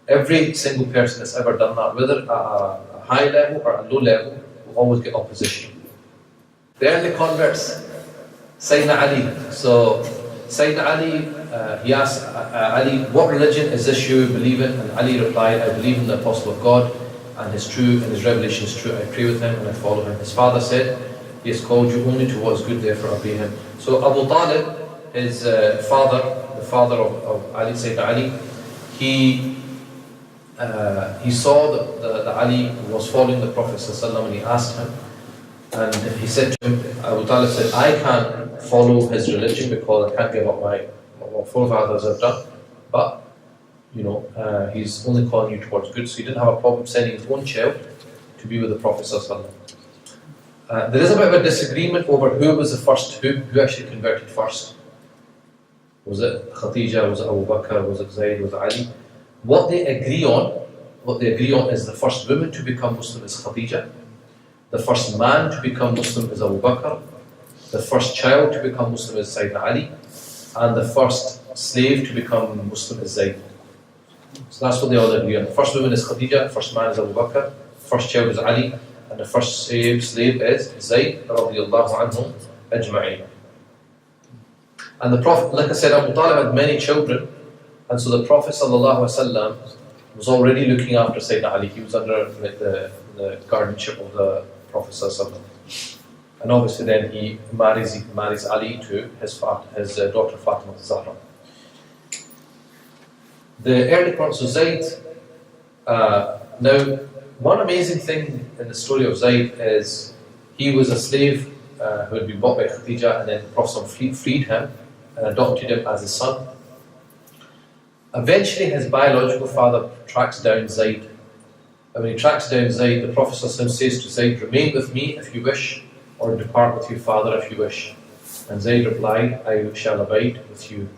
Every single person that's ever done that, whether at a high level or a low level, will always get opposition. The early converts, Sayyidina Ali. So, Sayyidina Ali, he asked Ali, what religion is this you believe in? And Ali replied, I believe in the Apostle of God, and his revelation is true. I pray with him and I follow him. His father said, he has called you only to what is good, therefore obey him. So Abu Talib, his father, the father of Ali, Sayyidina Ali, he saw that Ali was following the Prophet ﷺ, and he asked him, and he said to him, Abu Talib said, I can't follow his religion because I can't give up what forefathers have done, but he's only calling you towards good. So he didn't have a problem sending his own child to be with the Prophet ﷺ. There is a bit of a disagreement over who was the first, who actually converted first. Was it Khadija, was it Abu Bakr, was it Zayd, was it Ali? What they agree on is the first woman to become Muslim is Khadija, the first man to become Muslim is Abu Bakr, the first child to become Muslim is Sayyidina Ali, and the first slave to become Muslim is Zayd. So that's what they all agree on. The first woman is Khadija, the first man is Abu Bakr, the first child is Ali, and the first slave is Zayd radiallahu anhu ajma'in. And the Prophet, like I said, Abu Talib had many children, and so the Prophet ﷺ was already looking after Sayyidina Ali. He was under the guardianship of the Prophet ﷺ. And obviously then he marries Ali to his daughter Fatima al-Zahra. The early Prophet, so Zayd, now one amazing thing in the story of Zayd is he was a slave who had been bought by Khadija, and then the Prophet freed him and adopted him as his son. Eventually his biological father tracks down Zayd. And when he tracks down Zayd, the Prophet says to Zayd, remain with me if you wish, or depart with your father if you wish. And Zayd replied, I shall abide with you.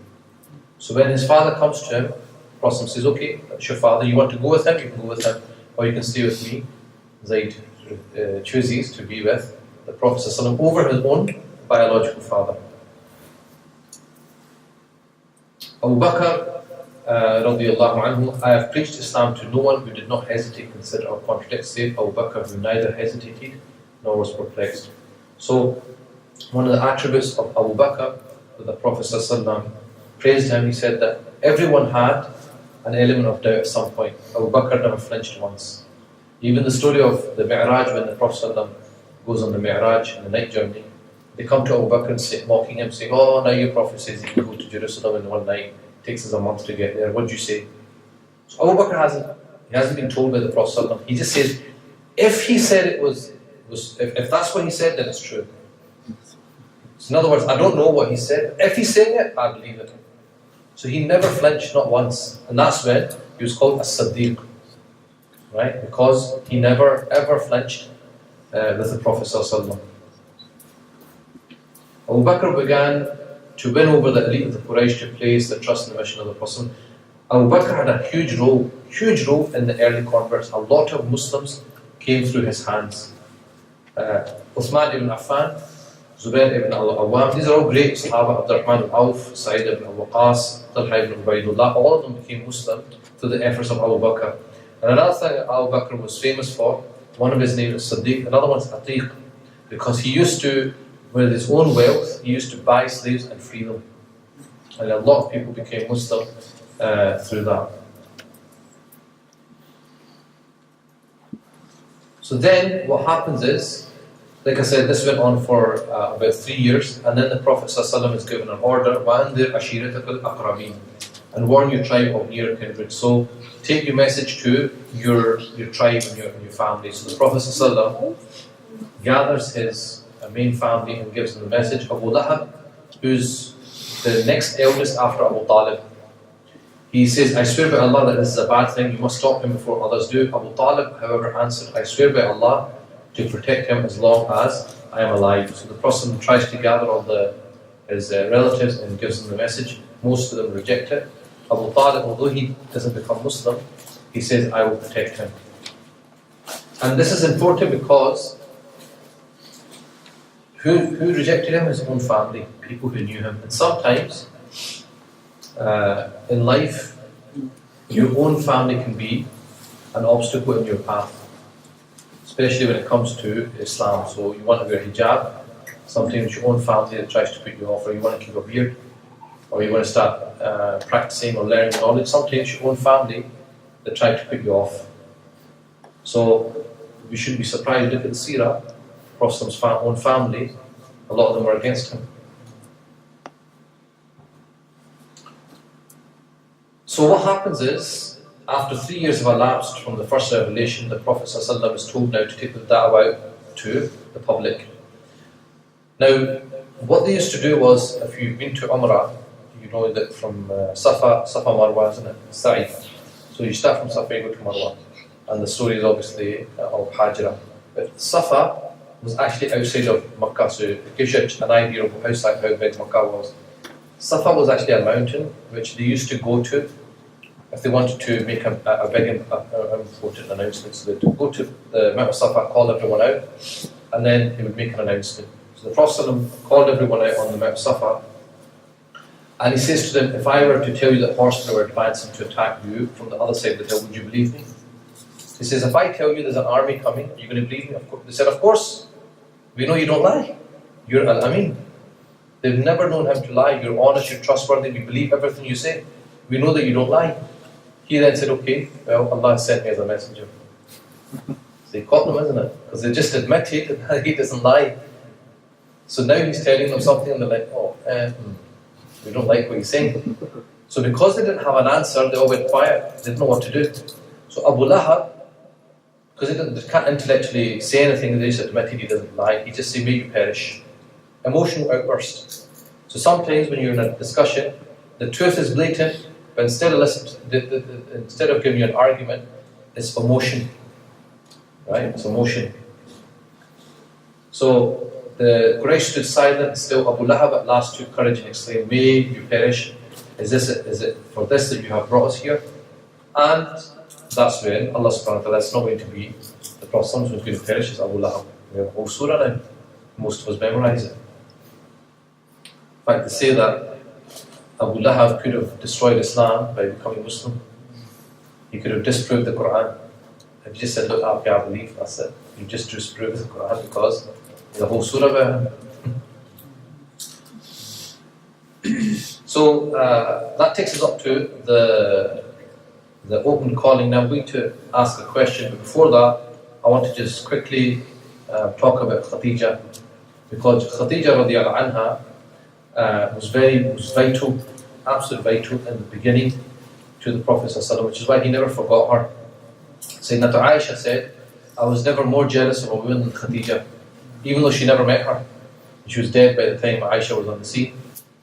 So when his father comes to him, the Prophet says, okay, that's your father, you want to go with him, you can go with him, or you can stay with me. Zayd chooses to be with the Prophet over his own biological father. Abu Bakr, radiallahu anhu, I have preached Islam to no one who did not hesitate, consider, or contradict, save Abu Bakr, who neither hesitated nor was perplexed. So, one of the attributes of Abu Bakr that the Prophet ﷺ praised him, he said that everyone had an element of doubt at some point. Abu Bakr never flinched once. Even the story of the Mi'raj, when the Prophet ﷺ goes on the Mi'raj, on the night journey, they come to Abu Bakr and mocking him, saying, oh, now your Prophet says you can go to Jerusalem in one night. It takes us a month to get there. What do you say? So Abu Bakr hasn't been told by the Prophet ﷺ. He just says, if he said it was if that's what he said, then it's true. So in other words, I don't know what he said. If he's saying it, I believe it. So he never flinched, not once. And that's when he was called as-Siddiq. Right? Because he never ever flinched with the Prophet ﷺ. Abu Bakr began to win over the elite of the Quraysh to place their trust in the mission of the Prophet. Abu Bakr had a huge role in the early converts. A lot of Muslims came through his hands. Uthman ibn Affan, Zubair ibn al-Awwam, these are all great Sahaba. Abdurrahman al-Awf, Sa'id ibn al-Waqas, Talha ibn Ubaidullah, all of them became Muslim through the efforts of Abu Bakr. And another thing Abu Bakr was famous for one of his names is Siddiq, another one's Atiq, because he used to, with his own wealth, he used to buy slaves and free them. And a lot of people became Muslim through that. So then what happens is, like I said, this went on for about 3 years, and then the Prophet ﷺ is given an order, وَأَنذِرْ عَشِيرَتَكَ الْأَقْرَبِينَ, and warn your tribe of near kindred. So take your message to your tribe and your family. So the Prophet ﷺ gathers his main family and gives them the message. Abu Lahab, who's the next eldest after Abu Talib, he says, I swear by Allah that this is a bad thing, you must stop him before others do. Abu Talib, however, answered, I swear by Allah to protect him as long as I am alive. So the Prophet tries to gather all his relatives and gives them the message. Most of them reject it. Abu Talib, although he doesn't become Muslim, he says, I will protect him. And this is important because who rejected him? His own family, people who knew him. And sometimes in life, your own family can be an obstacle in your path, especially when it comes to Islam. So you want to wear hijab, sometimes your own family that tries to put you off, or you want to keep a beard, or you want to start practicing or learning knowledge, sometimes your own family that try to put you off. So we shouldn't be surprised. Look at Seerah, Prophet's own family, a lot of them were against him. So what happens is, after 3 years have elapsed from the first revelation, the Prophet ﷺ is told now to take the da'wah out to the public. Now, what they used to do was, if you've been to Umrah, you know that from Safa Marwa, isn't it? Sa'i. So you start from Safa, you go to Marwa. And the story is obviously of Hajra. But Safa was actually outside of Makkah, so it gives you an idea of how big Makkah was. Safa was actually a mountain which they used to go to if they wanted to make a big important announcement. So they would go to the Mount of Safa, call everyone out, and then they would make an announcement. So the Prophet ﷺ called everyone out on the Mount of Safa, and he says to them, if I were to tell you that horsemen were advancing to attack you from the other side of the hill, would you believe me? He says, if I tell you there's an army coming, are you going to believe me? Of course. They said, of course. We know you don't lie. You're Al-Amin. They've never known him to lie. You're honest, you're trustworthy, we believe everything you say. We know that you don't lie. He then said, okay, well, Allah sent me as a messenger. So he caught them, isn't it? Because they just admitted that he doesn't lie. So now he's telling them something and they're like, oh, we don't like what he's saying. So because they didn't have an answer, they all went quiet. They didn't know what to do. So Abu Lahab, because they can't intellectually say anything, they just admitted he doesn't lie. He just said, may you perish. Emotional outburst. So sometimes when you're in a discussion, the truth is blatant, but instead of giving you an argument, it's emotion. Right? It's emotion. So the Quraysh stood silent. Still Abu Lahab at last took courage and exclaimed, may you perish. Is it for this that you have brought us here? And that's when Allah subhanahu wa ta'ala, it's not going to be the Prophet who's going to perish, is Abu Lahab. We have a whole surah now. Most of us memorize it. In fact, they say that Abu Lahab could have destroyed Islam by becoming Muslim. He could have disproved the Quran. If you just said, look, I believe, that's it. You just disproved the Quran because there's a whole surah about him. So that takes us up to the open calling. Now I'm going to ask a question, but before that, I want to just quickly talk about Khadija, because Khadija radiallahu anha was vital, absolutely vital in the beginning to the Prophet ﷺ, which is why he never forgot her. Sayyidina Aisha said, I was never more jealous of a woman than Khadija, even though she never met her. She was dead by the time Aisha was on the scene.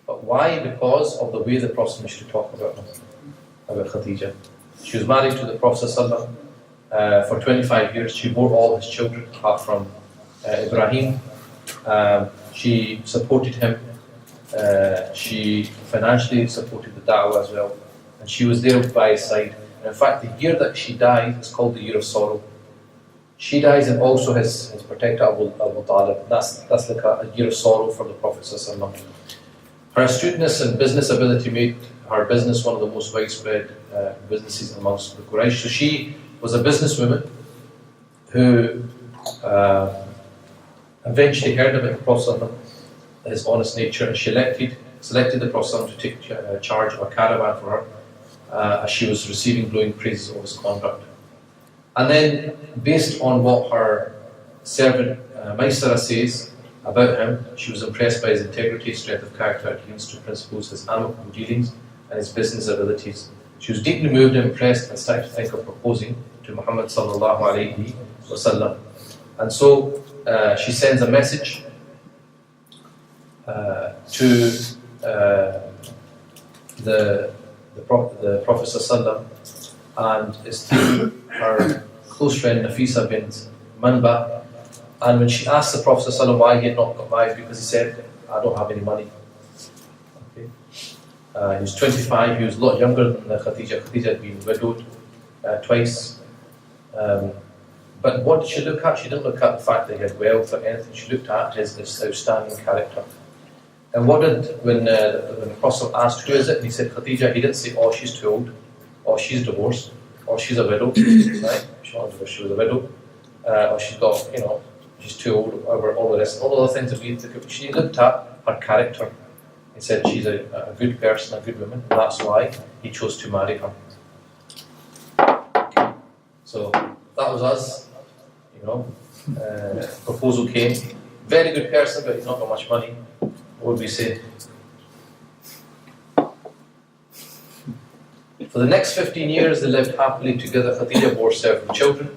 But why? Because of the way the Prophet used to talk about her, about Khadija. She was married to the Prophet ﷺ for 25 years. She bore all his children apart from Ibrahim. She supported him. She financially supported the da'wah as well. And she was there by his side. And in fact, the year that she died is called the year of sorrow. She dies and also his protector Abu Talib. That's like a year of sorrow for the Prophet ﷺ. Her astuteness and business ability made her business one of the most widespread businesses amongst the Quraysh. So she was a businesswoman, who eventually heard about the Prophet, his honest nature, and she selected the Prophet to take charge of a caravan for her as she was receiving glowing praises of his conduct. And then, based on what her servant Maysara says about him, she was impressed by his integrity, strength of character, adherence to principles, his amicable dealings, and his business abilities. She was deeply moved and impressed and started to think of proposing to Muhammad sallallahu alaihi wasallam. And so she sends a message to the Prophet sallallahu, and it's through her close friend Nafisa bint Manba. And when she asked the Prophet sallallahu why he had not got married, because he said, I don't have any money. Okay. He was 25, he was a lot younger than Khadija. Khadija had been widowed twice. But what did she look at? She didn't look at the fact that he had wealth or anything. She looked at his outstanding character. And when the Prophet asked, who is it? And he said, Khadija. He didn't say, oh, she's too old, or she's divorced, or she's a widow. Right? She was a widow, or she's got, she's too old, or whatever, all the rest, all the things that we think of. She looked at her character. He said she's a good person, a good woman, and that's why he chose to marry her. So that was us, proposal came. Very good person, but he's not got much money. What would we say? For the next 15 years, they lived happily together. Khadija bore several children.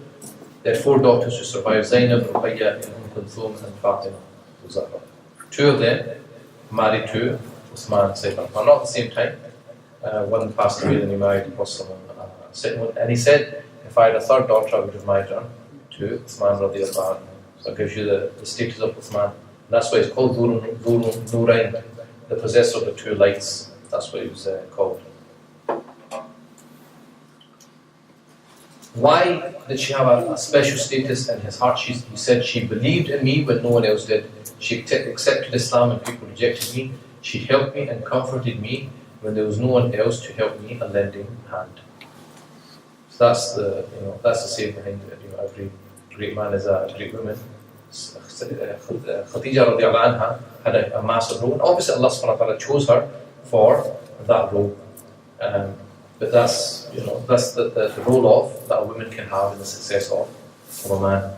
They had 4 daughters who survived: Zainab, Ruqayya, Kulthum, and Fatima. Two of them married to Uthman and Seerah. Not at the same time. One passed away, then he married the Prophet. And he said, if I had a third daughter, I would have married her to Uthman radiallahu anhu. So it gives you the status of Uthman. And that's why it's called Nurayn, the possessor of the 2 lights. That's what he was called. Why did she have a special status in his heart? He said, she believed in me when no one else did. She accepted Islam when people rejected me. She helped me and comforted me when there was no one else to help me, a lending hand. So that's the same behind it. Every great man is a great woman. Khadija radiallahu anha had a massive role. And obviously Allah subhanahu wa ta'ala chose her for that role. But that's the role that a woman can have in the success of a man.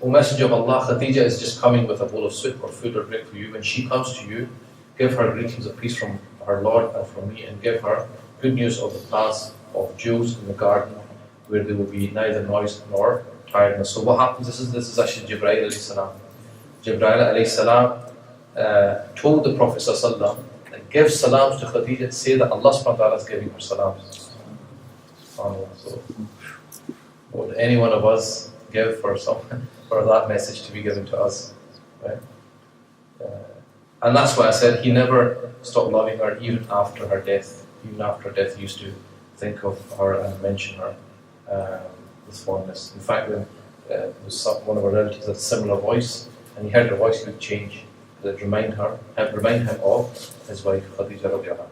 O Messenger of Allah, Khadija is just coming with a bowl of soup or food or drink for you. When she comes to you, give her greetings of peace from her Lord and from me, and give her good news of the paths of jewels in the garden, where there will be neither noise nor tiredness. So what happens? This is actually Jibreel alayhi salam. Jibreel alayhi salam told the Prophet sallallahu, give salams to Khadija, say that Allah subhanahu wa ta'ala is giving her salams. So, would any one of us give for that message to be given to us? Right? And that's why I said he never stopped loving her even after her death. Even after her death, he used to think of her and mention her with fondness. In fact, when one of her relatives had a similar voice, and he heard her voice, he would change. That remind him of his wife Khadija radiallahu anha.